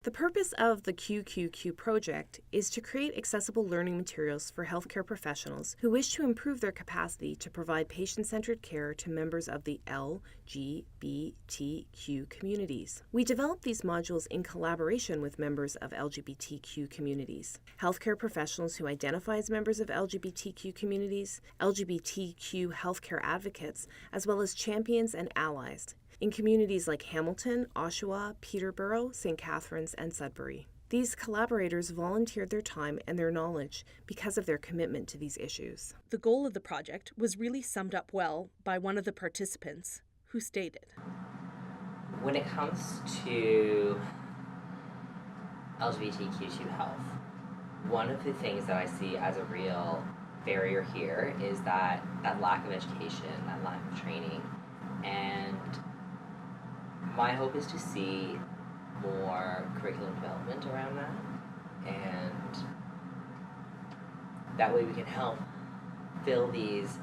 The purpose of the QQQ project is to create accessible learning materials for healthcare professionals who wish to improve their capacity to provide patient-centered care to members of the LGBTQ communities. We develop these modules in collaboration with members of LGBTQ communities, healthcare professionals who identify as members of LGBTQ communities, LGBTQ healthcare advocates, as well as champions and allies in communities like Hamilton, Oshawa, Peterborough, St. Catharines, and Sudbury. These collaborators volunteered their time and their knowledge because of their commitment to these issues. The goal of the project was really summed up well by one of the participants, who stated, when it comes to LGBTQ2 health, one of the things that I see as a real barrier here is that lack of education, that lack of training, and my hope is to see more curriculum development around that, and that way we can help fill these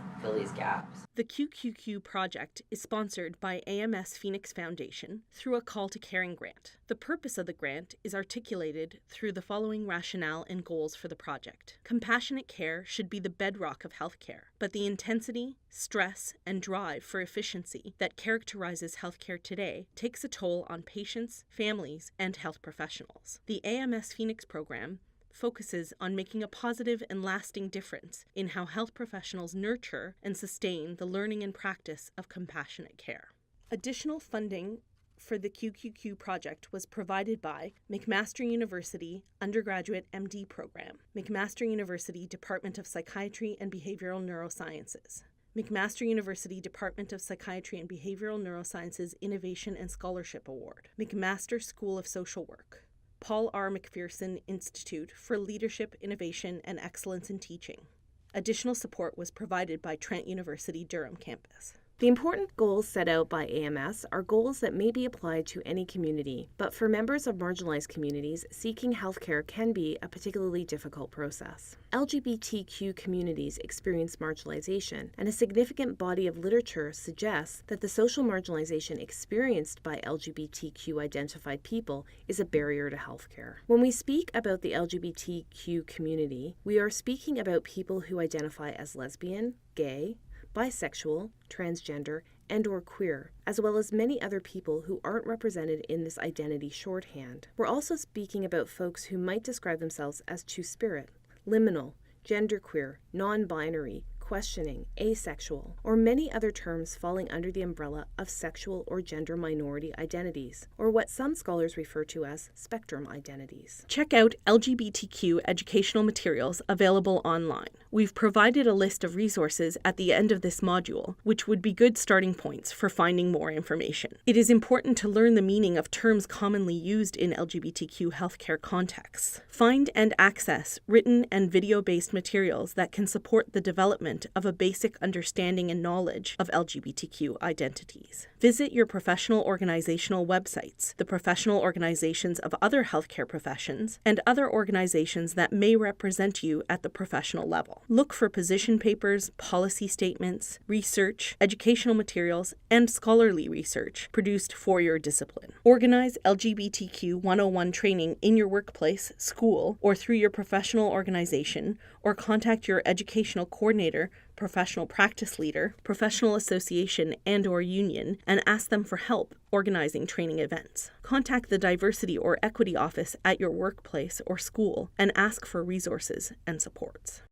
gaps. The QQQ project is sponsored by AMS Phoenix Foundation through a Call to Caring grant. The purpose of the grant is articulated through the following rationale and goals for the project. Compassionate care should be the bedrock of healthcare, but the intensity, stress, and drive for efficiency that characterizes healthcare today takes a toll on patients, families, and health professionals. The AMS Phoenix program focuses on making a positive and lasting difference in how health professionals nurture and sustain the learning and practice of compassionate care. Additional funding for the QQQ project was provided by McMaster University Undergraduate MD Program, McMaster University Department of Psychiatry and Behavioral Neurosciences, McMaster University Department of Psychiatry and Behavioral Neurosciences Innovation and Scholarship Award, McMaster School of Social Work, Paul R. McPherson Institute for Leadership, Innovation, and Excellence in Teaching. Additional support was provided by Trent University Durham campus. The important goals set out by AMS are goals that may be applied to any community, but for members of marginalized communities, seeking healthcare can be a particularly difficult process. LGBTQ communities experience marginalization, and a significant body of literature suggests that the social marginalization experienced by LGBTQ-identified people is a barrier to healthcare. When we speak about the LGBTQ community, we are speaking about people who identify as lesbian, gay, bisexual, transgender, and/or queer, as well as many other people who aren't represented in this identity shorthand. We're also speaking about folks who might describe themselves as two-spirit, liminal, genderqueer, non-binary, questioning, asexual, or many other terms falling under the umbrella of sexual or gender minority identities, or what some scholars refer to as spectrum identities. Check out LGBTQ educational materials available online. We've provided a list of resources at the end of this module, which would be good starting points for finding more information. It is important to learn the meaning of terms commonly used in LGBTQ healthcare contexts. Find and access written and video-based materials that can support the development of a basic understanding and knowledge of LGBTQ identities. Visit your professional organizational websites, the professional organizations of other healthcare professions, and other organizations that may represent you at the professional level. Look for position papers, policy statements, research, educational materials, and scholarly research produced for your discipline. Organize LGBTQ 101 training in your workplace, school, or through your professional organization, or contact your educational coordinator, professional practice leader, professional association, and/or union, and ask them for help organizing training events. Contact the Diversity or Equity Office at your workplace or school and ask for resources and supports.